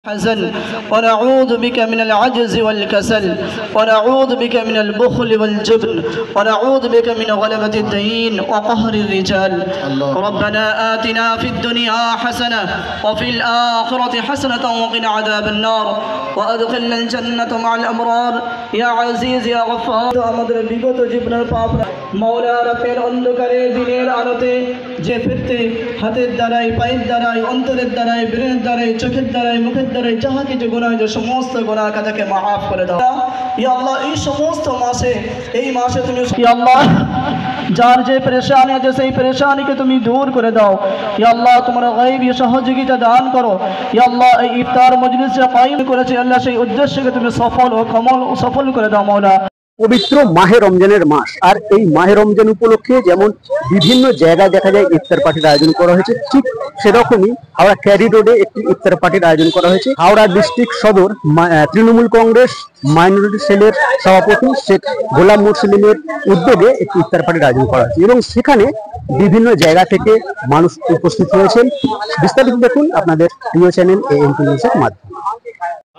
حزن ونعوذ بك من العجز والكسل ونعوذ بك من البخل والجبن ونعوذ بك من غلبة الدين وقهر الرجال ربنا آتنا في الدنيا حسنة وفي الآخرة حسنة وقنا عذاب النار وأدخلنا الجنة مع الأبرار يا عزيز يا غفار আমাদের বিগত জীবনের পাপ মাওলা রাতের অন্ধকারে দিনের আলোতে যে ফিরতে হাতের দ্বারাই পায়ের দ্বারাই অন্তরের দ্বারাই ব্রেনের দ্বারাই চোখের দ্বারাই মুখের দ্বারাই যাহা কিছু গুনাহ যে সমস্ত গুনাহ কাটাকে মাফ করে দাও ইয়া আল্লাহ এই সমস্ত মাসে তুমি ইয়া আল্লাহ যার যে পরেশানি আছে সেই পরেশানিকে তুমি দূর করে দাও ইয়া আল্লাহ তোমার গায়বী সহযোগিতা দান করো ইয়া আল্লাহ এই ইফতার মজলিস যে কায়েম করেছে আল্লাহ সেই উদ্দেশ্যকে তুমি সফল করে দাও মাওলা পবিত্র মাহে রমজানের মাস আর এই মাহে রমজান উপলক্ষে যেমন বিভিন্ন জায়গায় দেখা যায় ইফতার পার্টির আয়োজন করা হয়েছে, ঠিক সেরকমই হাওড়া ক্যারি রোডে একটি ইফতার পার্টির আয়োজন করা হয়েছে। হাওড়া ডিস্ট্রিক্ট সদর তৃণমূল কংগ্রেস মাইনরিটি সেলের সভাপতি শেখ গোলাম মুরসলিমের উদ্যোগে একটি ইফতার পার্টির আয়োজন করা হয়েছে এবং সেখানে বিভিন্ন জায়গা থেকে মানুষ উপস্থিত হয়েছেন। বিস্তারিত দেখুন আপনাদের প্রিয় চ্যানেল AMP নিউজের মাধ্যমে।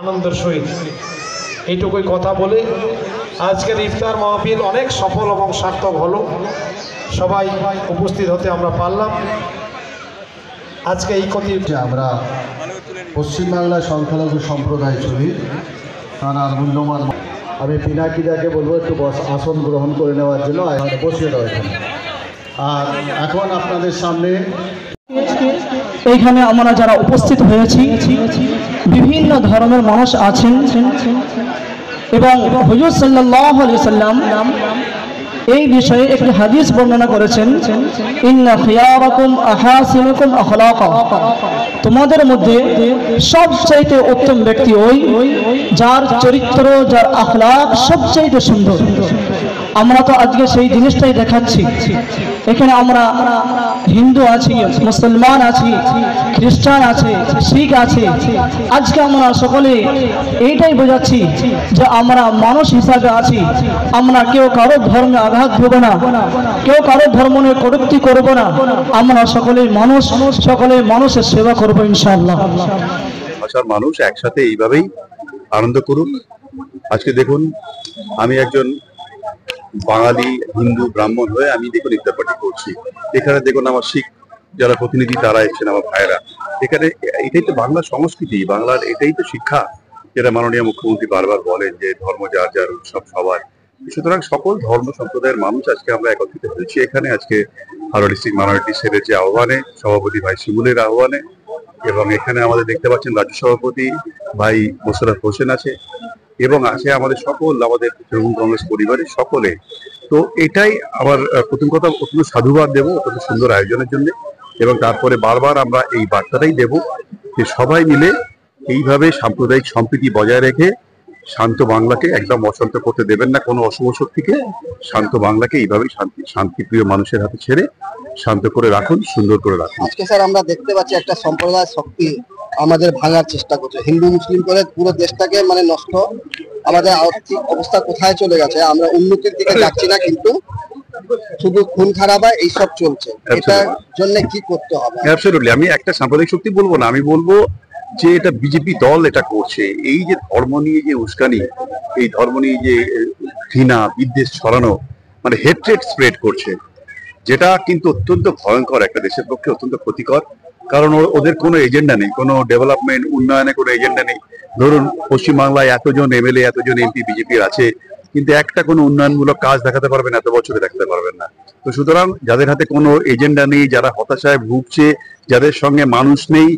আনন্দের সহিত এইটুকুই কথা বলে আজকের ইফতার মাহফিল অনেক সফল এবং সার্থক হলো। সবাই উপস্থিত হতে আমরা পারলাম। আজকে এই কথা আমরা পশ্চিমবাংলার সংখ্যালঘু সম্প্রদায় চলি তার মূল্যমান আমি পিনাকিদাকে বলবো একটু আসন গ্রহণ করে নেওয়ার জন্য বসিয়ে দেওয়া। আর এখন আপনাদের সামনে এইখানে আমরা যারা উপস্থিত হয়েছি বিভিন্ন ধর্মের মানুষ আছেন এবং হুজুর সাল্লাল্লাহু আলাইহি সাল্লাম এই বিষয়ে একটি হাদিস বর্ণনা করেছেন, ইন্না খিয়ারাকুম আহাসিনুকুম আখলাকা, তোমাদের মধ্যে সবচেয়ে উত্তম ব্যক্তি ওই যার চরিত্র যার আখলাক সবচেয়ে সুন্দর। আমরা তো আজকে সেই জিনিসটাই দেখাচ্ছি। এখানে আমরা হিন্দু আছি, মুসলমান আছি, খ্রিস্টান আছে, শিখ আছে। আজকে আমরা সকলে এইটাই বোঝাচ্ছি যে আমরা মানুষ হিসাবে আছি। আমরা কেউ কারো ধর্মে আঘাত দেব না, কেউ কারো ধর্ম নিয়ে কটূক্তি করব না। আমরা সকলে মানুষ, সকলে মানুষের সেবা করবো ইনশাআল্লাহ। ভাষার মানুষ একসাথে এইভাবেই আনন্দ করুন। আজকে দেখুন আমি একজন বাঙালি হিন্দু ব্রাহ্মণ হয়ে আমি দেখুন ইফতার পার্টি করছি। এখানে দেখুন আমার শিখ যারা প্রতিনিধি তারা এসেছেন, আমার ভাইয়েরা। এখানে এটাই তো বাংলা সংস্কৃতি, বাংলার এটাই তো শিক্ষা, যেটা মাননীয় মুখ্যমন্ত্রী বারবার বলেন যে ধর্ম যার যার উৎসব সবার। সুতরাং সকল ধর্ম সম্প্রদায়ের মানুষ আজকে আমরা একত্রিত হয়েছি এখানে। আজকে হাওড়া ডিস্ট্রিক্ট মাইনরিটি সেলের যে আহ্বানে, সভাপতি ভাই শিমুলের আহ্বানে, এবং এখানে আমাদের দেখতে পাচ্ছেন রাজ্য সভাপতি ভাই মোশাররফ হোসেন আছে এবং আছে আমাদের আমাদের তৃণমূল কংগ্রেস পরিবারের সকলে। তো এটাই আমার প্রথম কথা, অত্যন্ত সাধুবাদ দেবো অত্যন্ত সুন্দর আয়োজনের জন্য। এবং তারপরে বারবার আমরা এই বার্তাটাই দেব যে সবাই মিলে এইভাবে সাম্প্রদায়িক সম্প্রীতি বজায় রেখে শান্ত বাংলাকে একদম অশান্ত করতে দেবেন না কোনো অশুভ শক্তিকে। শান্ত বাংলাকে এইভাবেই শান্তিপ্রিয় মানুষের হাতে ছেড়ে শান্ত করে রাখুন, সুন্দর করে রাখুন। আজকে স্যার আমরা দেখতে পাচ্ছি একটা সম্প্রদায় শক্তি আমাদের ভাঙার চেষ্টা করছে, হিন্দু মুসলিম করে পুরো দেশটাকে নষ্ট। আমাদের আর্থিক অবস্থা কোথায় চলে গেছে, আমরা উন্নতির দিকে যাচ্ছি না, কিন্তু শুধু খুন খারাপ এইসব চলছে। এটার জন্য কি করতে হবে? অ্যাবসলিউটলি আমি একটা সাম্প্রদায়িক শক্তি বলবো না, আমি বলবো যে এটা বিজেপি দল এটা করছে। এই যে ধর্ম নিয়ে যে উস্কানি, এই ধর্ম নিয়ে যে ঘৃণা বিদ্বেষ ছড়ানো, হেট্রেড স্প্রেড করছে, যেটা কিন্তু অত্যন্ত ভয়ঙ্কর, একটা দেশের পক্ষে অত্যন্ত ক্ষতিকর। কারণ ওদের কোনো এজেন্ডা নেই, কোনো ডেভেলপমেন্ট উন্নয়নে কোনো এজেন্ডা নেই। ধরুন পশ্চিমবাংলায় এতজন এমএলএ এতজন এমপি বিজেপির আছে, কিন্তু একটা কোনো উন্নয়নমূলক কাজ দেখাতে পারবেন এত বছরে দেখাতে পারবেন না। তো সুতরাং যাদের হাতে কোনো এজেন্ডা নেই, যারা হতাশায় ভুগছে, যাদের সঙ্গে মানুষ নেই,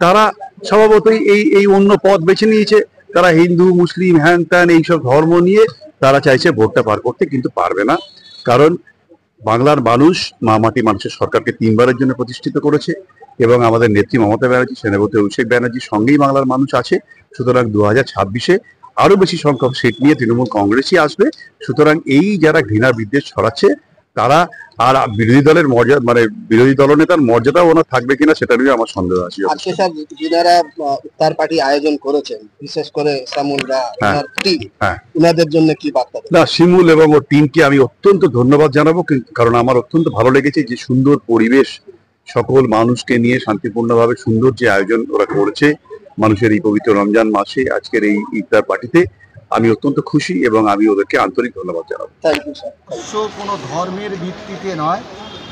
তারা স্বভাবতই এই অন্য পথ বেছে নিয়েছে। তারা হিন্দু মুসলিম হ্যান ত্যান এইসব ধর্ম নিয়ে তারা চাইছে ভোটটা পার করতে, কিন্তু পারবে না। কারণ বাংলার মানুষ মা মাটি মানুষের সরকারকে 3 বারের জন্য প্রতিষ্ঠিত করেছে এবং আমাদের নেত্রী মমতা ব্যানার্জি, সেনাপতি অভিষেক ব্যানার্জির সঙ্গেই বাংলার মানুষ আছে। সুতরাং 2026-এ আরো বেশি সংখ্যক সিট নিয়ে তৃণমূল কংগ্রেসই আসবে। সুতরাং এই যারা ঘৃণা বিদ্বেষ ছড়াচ্ছে তারা আর বিরোধী দলের মর্যাদা বিরোধী দলনেতার মর্যাদা ওনার থাকবে কিনা সেটা নিয়ে আমার সন্দেহ আছে। আজকে স্যার যারা ইফতার পার্টি আয়োজন করেছেন, বিশেষ করে শিমুলরা ওনাদের জন্য কি বার্তা? না, শিমুল এবং ওর টিমকে আমি অত্যন্ত ধন্যবাদ জানাবো, কারণ আমার অত্যন্ত ভালো লেগেছে যে সুন্দর পরিবেশ, সকল মানুষকে নিয়ে শান্তিপূর্ণভাবে সুন্দর যে আয়োজন ওরা করেছে। মানুষের এই পবিত্র রমজান মাসে আজকের এই ইফতার পার্টিতে আমি অত্যন্ত খুশি এবং আমি ওদেরকে আন্তরিক ধন্যবাদ জানাবো। ভারতবর্ষ কোনো ধর্মের ভিত্তিতে নয়,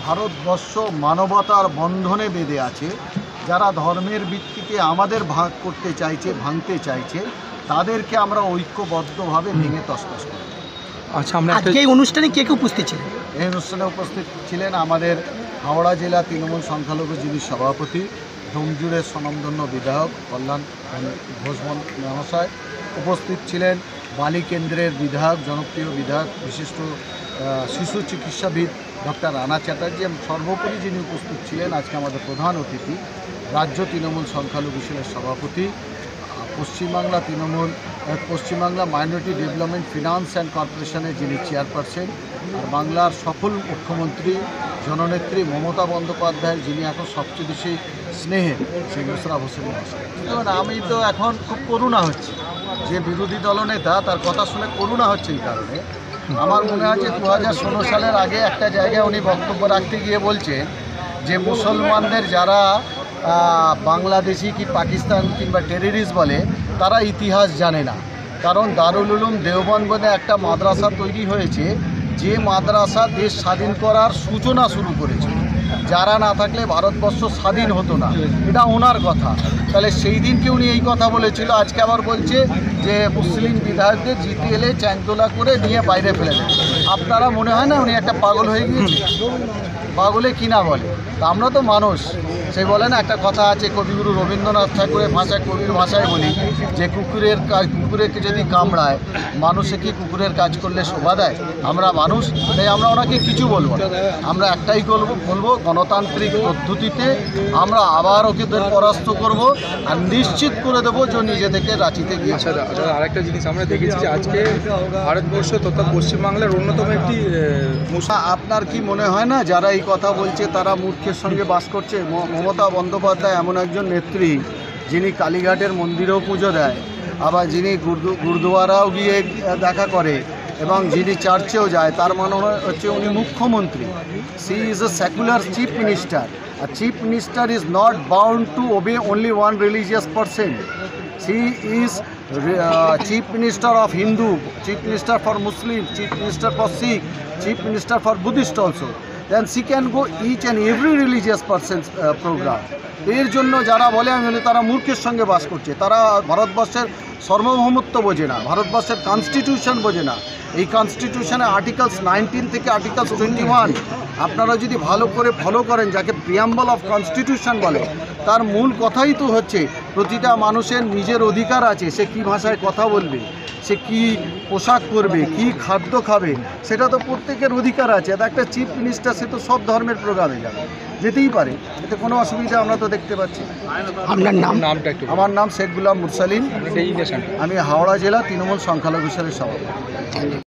ভারতবর্ষ মানবতার বন্ধনে বেঁধে আছে। যারা ধর্মের ভিত্তিতে আমাদের ভাগ করতে চাইছে, ভাঙতে চাইছে, তাদেরকে আমরা ঐক্যবদ্ধভাবে ভেঙে তছনছ করি। আচ্ছা, আমরা আজকে এই অনুষ্ঠানে কে কে উপস্থিত ছিলেন? এই অনুষ্ঠানে উপস্থিত ছিলেন আমাদের হাওড়া জেলা তৃণমূল সংখ্যালঘু যিনি সভাপতি, ডোমজুড়ের স্বনামধন্য বিধায়ক কল্যাণ ঘোষ মহাশয়, উপস্থিত ছিলেন বালি কেন্দ্রের বিধায়ক, জনপ্রিয় বিধায়ক, বিশিষ্ট শিশু চিকিৎসাবিদ ডক্টর রানা চ্যাটার্জি, এবং সর্বোপরি যিনি উপস্থিত ছিলেন আজকে আমাদের প্রধান অতিথি, রাজ্য তৃণমূল সংখ্যালঘু সেলের সভাপতি, Paschimbangla minority development finance and কর্পোরেশনের যিনি চেয়ারপারসন, আর বাংলার সফল মুখ্যমন্ত্রী জননেত্রী মমতা বন্দ্যোপাধ্যায়ের যিনি এখন সবচেয়ে বেশি স্নেহের, সেই মোশাররফ হোসেন মহাশয়। আমি তো এখন খুব করুণা হচ্ছে, যে বিরোধী দলনেতা তার কথা শুনে করুণা হচ্ছে। এই কারণে আমার মনে হয় যে 2016 সালের আগে একটা জায়গায় উনি বক্তব্য রাখতে গিয়ে বলছেন যে মুসলমানদের যারা বাংলাদেশি কি পাকিস্তান কিংবা টেররিস্ট বলে, তারা ইতিহাস জানে না। কারণ দারুল উলুম দেওবন্দ বলে একটা মাদ্রাসা তৈরি হয়েছে, যে মাদ্রাসা দেশ স্বাধীন করার সূচনা শুরু করেছে। যারা না থাকলে ভারতবর্ষ স্বাধীন হতো না, এটা ওনার কথা। তাহলে সেই দিনকে উনি এই কথা বলেছিল, আজকে আবার বলছে যে মুসলিম বিধায়কদের জিতে এলে চ্যাংদোলা করে নিয়ে বাইরে ফেলে দেয়। আপনারা মনে হয় না উনি একটা পাগল হয়ে গিয়েছে? পাগলে কিনা বলে, তা আমরা তো মানুষ। সেই বলে না, একটা কথা আছে কবিগুরু রবীন্দ্রনাথ ঠাকুরের ভাষায়, কবির ভাষায় বলি যে কুকুরকে যদি কামড়ায়, মানুষে কি কুকুরের কাজ করলে শোভা দেয়? আমরা মানুষ, তাই আমরা ওনাকে কিছু বলবো না। আমরা একটাই বলবো গণতান্ত্রিক পদ্ধতিতে আমরা আবার ওকেদের পরাস্ত করব, আর নিশ্চিত করে দেবো যে নিজে থেকে রাঁচিতে গিয়ে। আরেকটা জিনিস আমরা দেখেছি যে আজকে ভারতবর্ষ তথা পশ্চিমবাংলার অন্যতম একটি আপনার কি মনে হয় না যারা এই কথা বলছে তারা মূর্খের সঙ্গে বাস করছে? মমতা বন্দ্যোপাধ্যায় এমন একজন নেত্রী যিনি কালীঘাটের মন্দিরেও পুজো দেয়, আবার যিনি গুরুদুয়ারাও গিয়ে দেখা করে, এবং যিনি চার্চেও যায়, তার মানে হচ্ছে উনি মুখ্যমন্ত্রী। She is a secular chief minister. A chief minister is not bound to obey only one religious person. She is chief minister of Hindu, chief minister for Muslim, chief minister for Sikh, chief minister for Buddhist also. Then she can go each and every religious person's program. এর জন্য যারা বলে আমি বলি তারা মূর্খের সঙ্গে বাস করছে। তারা ভারতবর্ষের সার্বভৌমত্ব বোঝে না, ভারতবর্ষের কনস্টিটিউশন বোঝে না। এই কনস্টিটিউশনে আর্টিকেলস 19 থেকে আর্টিকেলস 21 আপনারা যদি ভালো করে ফলো করেন, যাকে প্রিয়াম্বল অফ কনস্টিটিউশন বলে, তার মূল কথাই তো হচ্ছে প্রতিটা মানুষের নিজের অধিকার আছে। সে কী ভাষায় কথা বলবে, সে কী পোশাক পরবে, কী খাদ্য খাবে, সেটা তো প্রত্যেকের অধিকার আছে। এটা একটা চিফ মিনিস্টার, সে তো সব ধর্মের প্রোগ্রামে যাবে, যেতেই পারে, এতে কোনো অসুবিধা আমরা তো দেখতে পাচ্ছি। আপনার নামটা একটু? আমার নাম শেখ গুলাম মুরসালিন, আমি হাওড়া জেলা তৃণমূল সংখ্যালঘু সেলের সভাপতি।